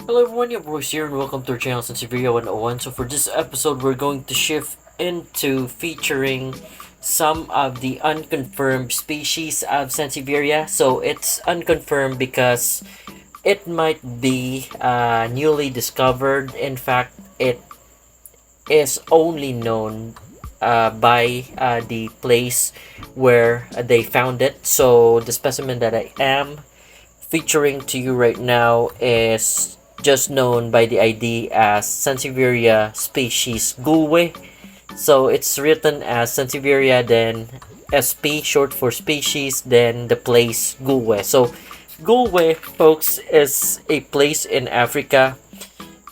Hello everyone, your voice here and welcome to our channel Sansevieria 101. So for this episode, we're going to shift into featuring some of the unconfirmed species of Sansevieria. So it's unconfirmed because it might be newly discovered. In fact, it is only known by the place where they found it. So the specimen that I am featuring to you right now is just known by the ID as Sansevieria species Gulwe. So it's written as Sansevieria, then SP, short for species, then the place Gulwe. So Gulwe, folks, is a place in Africa.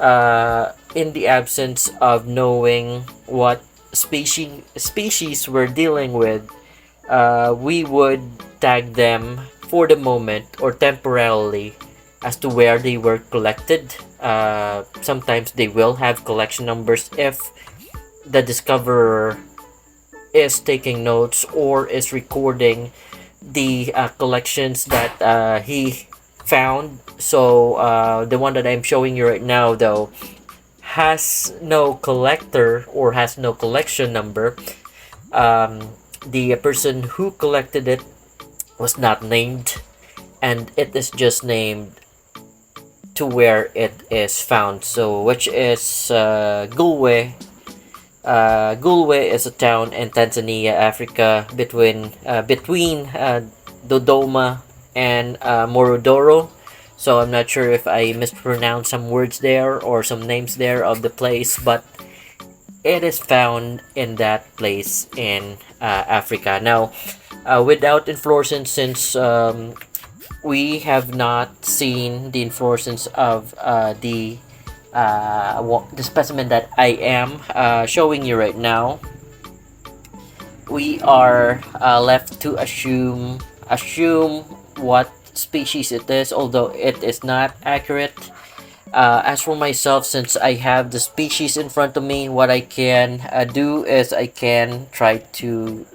In the absence of knowing what species we're dealing with, we would tag them for the moment or temporarily as to where they were collected. Sometimes they will have collection numbers if the discoverer is taking notes or is recording the collections that he found. So the one that I'm showing you right now, though, has no collector or has no collection number. The person who collected it was not named, and it is just named to where it is found. So which is Gulwe. Gulwe is a town in Tanzania, Africa, between Dodoma and Morodoro. So I'm not sure if I mispronounced some words there or some names there of the place, but it is found in that place in Africa. Now, without inflorescence, since we have not seen the inflorescence of the specimen that I am showing you right now, we are left to assume what species it is, although it is not accurate. As for myself, since I have the species in front of me, what I can do is I can try to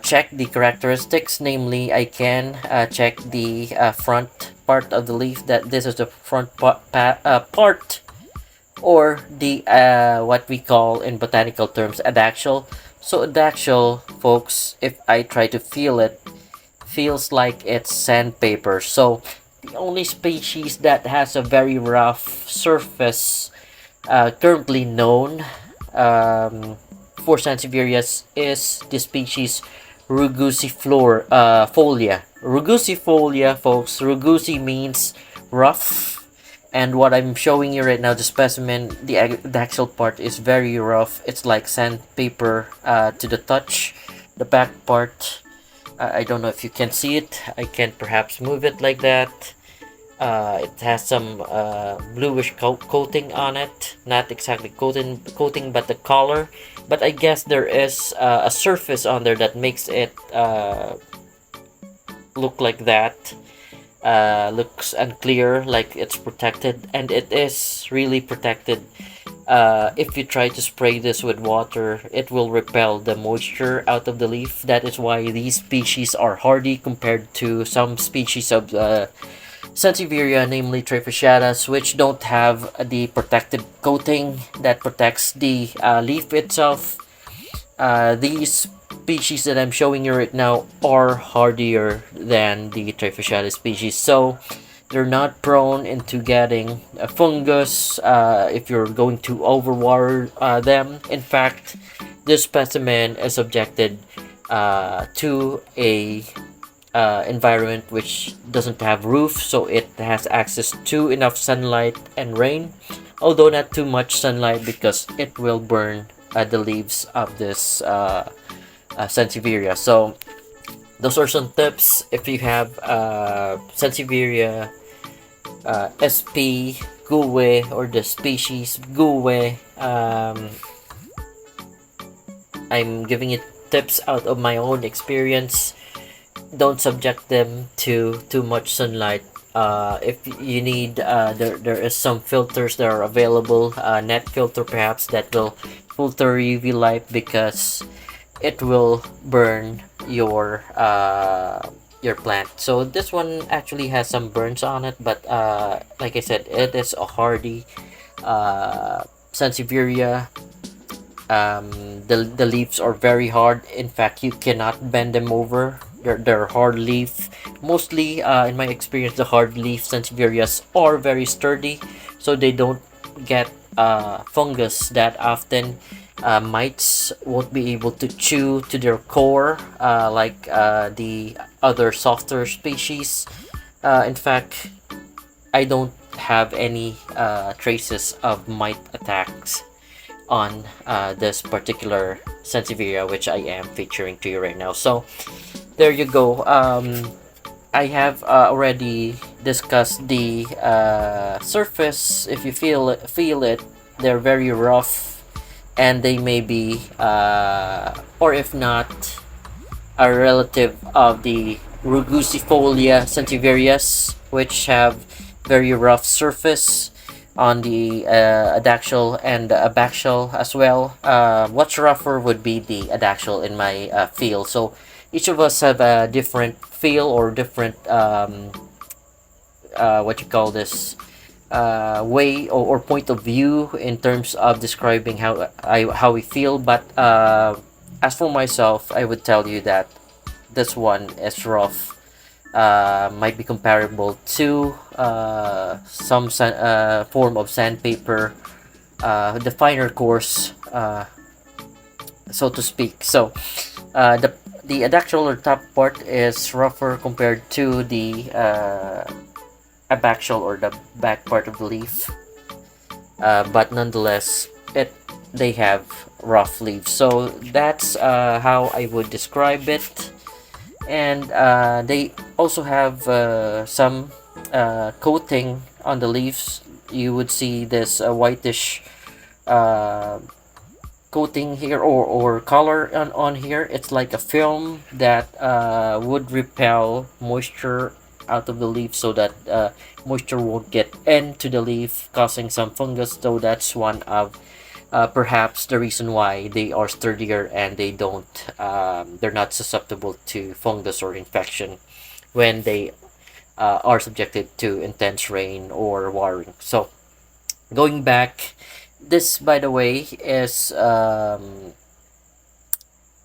check the characteristics. Namely, I can check the front part of the leaf, that this is the front part, or the what we call in botanical terms adaxial. So adaxial, folks, if I try to feel it, feels like it's sandpaper. So the only species that has a very rough surface currently known for Sansevierias is the species Rugusifolia. Rugusifolia, folks. Rugusi means rough, and what I'm showing you right now, the specimen, the axial part is very rough. It's like sandpaper to the touch. The back part, I don't know if you can see it. I can perhaps move it like that. It has some bluish coating on it. Not exactly coating, but the color. But I guess there is a surface on there that makes it look like that. Looks unclear, like it's protected, and it is really protected. If you try to spray this with water, it will repel the moisture out of the leaf. That is why these species are hardy compared to some species of Sansevieria, namely Trifasciatus, which don't have the protective coating that protects the leaf itself. These species that I'm showing you right now are hardier than the Trifasciatus species, so they're not prone into getting a fungus if you're going to overwater them. In fact, this specimen is subjected to a environment which doesn't have roof, so it has access to enough sunlight and rain, although not too much sunlight because it will burn the leaves of this Sansevieria. So those are some tips if you have Sansevieria SP Gulwe or the species Gulwe. I'm giving it tips out of my own experience. Don't subject them to too much sunlight. If you need, there is some filters that are available, net filter perhaps, that will filter UV light because it will burn your your plant. So this one actually has some burns on it, but like I said, it is a hardy Sansevieria. The leaves are very hard. In fact, you cannot bend them over. They're hard leaf. Mostly, in my experience, the hard leaf Sansevierias are very sturdy, so they don't get fungus that often. Mites won't be able to chew to their core like the other softer species. In fact, I don't have any traces of mite attacks on this particular Sansevieria, which I am featuring to you right now. So there you go. I have already discussed the surface. If you feel it, they're very rough, and they may be, or if not, a relative of the Rugusifolia Sansevieras, which have very rough surface on the adaxial and abaxial as well. What's rougher would be the adaxial in my field. So each of us have a different feel or different what you call this way or point of view in terms of describing how we feel. But as for myself, I would tell you that this one is rough. Might be comparable to form of sandpaper, the finer course, so to speak. So the adaxial or top part is rougher compared to the abaxial or the back part of the leaf, but nonetheless, they have rough leaves. So that's how I would describe it. And they also have some coating on the leaves. You would see this whitish uh, coating here or color on here. It's like a film that would repel moisture out of the leaf, so that moisture won't get into the leaf, causing some fungus. So that's one of perhaps the reason why they are sturdier, and they're not susceptible to fungus or infection when they are subjected to intense rain or watering. So going back, this, by the way, is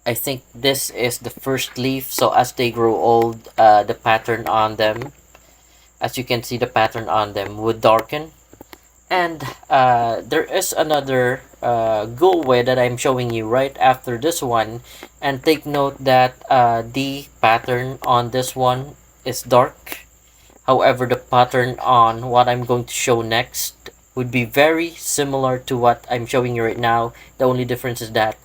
I think this is the first leaf. So as they grow old, the pattern on them, as you can see, the pattern on them would darken. And there is another Gulwe that I'm showing you right after this one. And take note that the pattern on this one is dark. However, the pattern on what I'm going to show next would be very similar to what I'm showing you right now. The only difference is that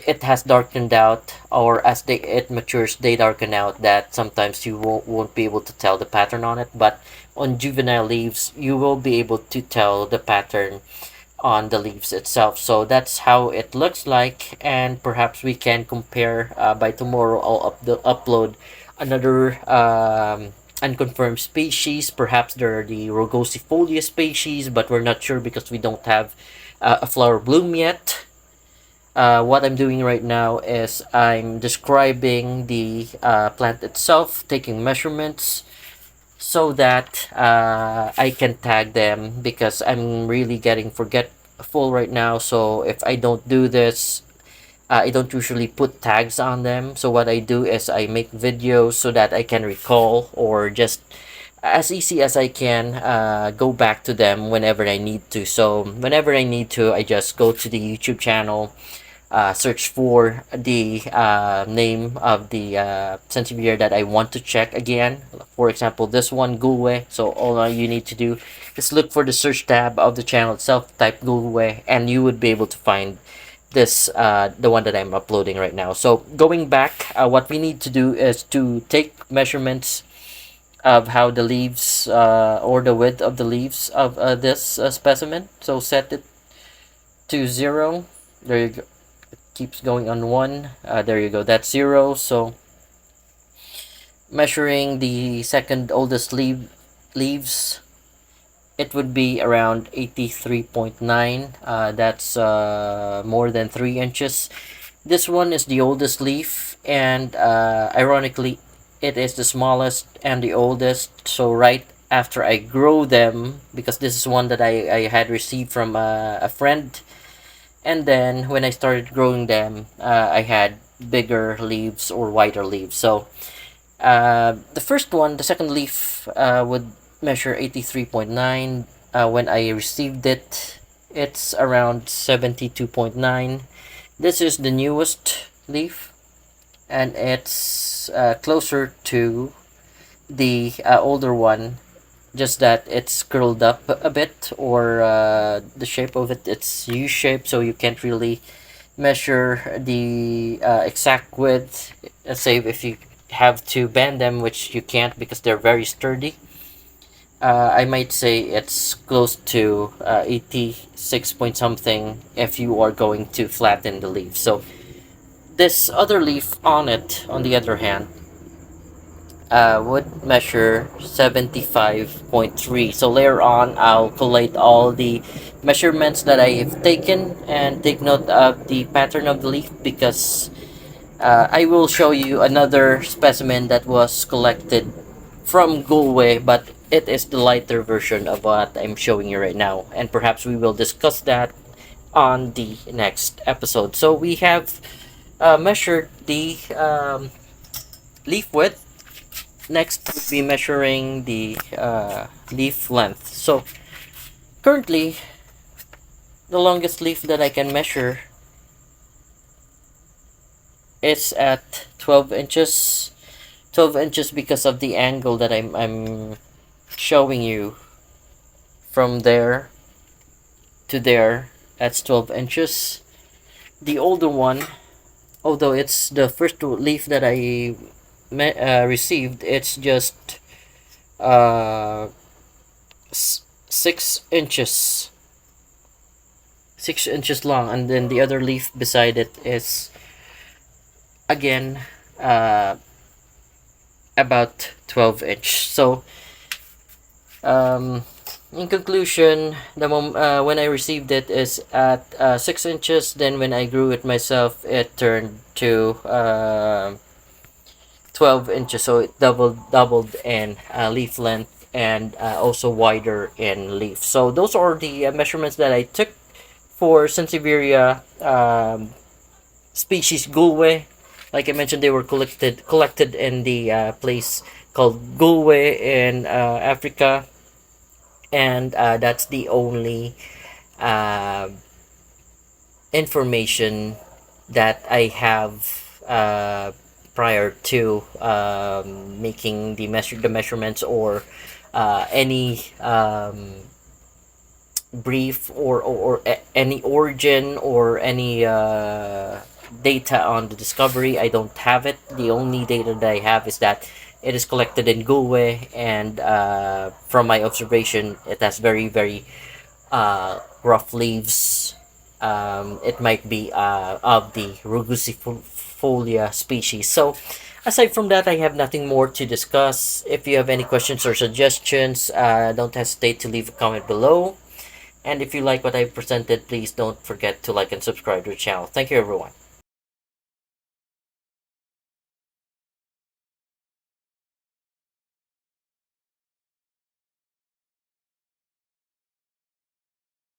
it has darkened out, or as it matures, they darken out, that sometimes you won't be able to tell the pattern on it. But on juvenile leaves, you will be able to tell the pattern on the leaves itself. So that's how it looks like, and perhaps we can compare. By tomorrow, I'll upload another unconfirmed species. Perhaps they're the Rogosifolia species, but we're not sure because we don't have a flower bloom yet. What I'm doing right now is I'm describing the plant itself, taking measurements, so that I can tag them, because I'm really getting forgetful right now. So if I don't do this, I don't usually put tags on them. So what I do is I make videos so that I can recall, or just as easy as I can go back to them whenever I need to. So whenever I need to, I just go to the YouTube channel, search for the name of the Sansevieria that I want to check again. For example, this one, Gulwe. So all you need to do is look for the search tab of the channel itself, type Gulwe, and you would be able to find this, the one that I'm uploading right now. So going back, what we need to do is to take measurements of how the leaves or the width of the leaves of this specimen. So set it to 0. There you go. Keeps going on 1. There you go, that's 0. So measuring the second oldest leaves, it would be around 83.9. That's more than 3 inches. This one is the oldest leaf, and ironically, it is the smallest and the oldest. So right after I grow them, because this is one that I had received from a friend, and then when I started growing them, I had bigger leaves or wider leaves. So the first one, the second leaf, would measure 83.9. When I received it, it's around 72.9. This is the newest leaf, and it's closer to the older one, just that it's curled up a bit, or the shape of it, it's U shape, so you can't really measure the exact width. Let's say if you have to bend them, which you can't because they're very sturdy. I might say it's close to 86 point something if you are going to flatten the leaf. So this other leaf on it, on the other hand, would measure 75.3. So later on, I'll collate all the measurements that I've taken and take note of the pattern of the leaf, because I will show you another specimen that was collected from Gulwe, but it is the lighter version of what I'm showing you right now, and perhaps we will discuss that on the next episode. So we have measured the leaf width. Next would be measuring the leaf length. So currently, the longest leaf that I can measure is at 12 inches. 12 inches because of the angle that I'm showing you from there to there. That's 12 inches. The older one, although it's the first leaf that I received, it's just uh, 6 inches. 6 inches long, and then the other leaf beside it is again about 12 inch. So in conclusion, when I received it is at 6 inches. Then when I grew it myself, it turned to 12 inches. So it doubled in leaf length, and also wider in leaf. So those are the measurements that I took for Sansevieria species Gulwe. Like I mentioned, they were collected in the place called Gulwe in Africa, and that's the only uh, information that I have prior to making the measurements, or any brief, or any origin, or any data on the discovery. I don't have it. The only data that I have is that it is collected in Gulwe, and from my observation, it has very rough leaves. It might be of the rugusifolia species. So aside from that, I have nothing more to discuss. If you have any questions or suggestions, don't hesitate to leave a comment below. And if you like what I presented, please don't forget to like and subscribe to the channel. Thank you, everyone.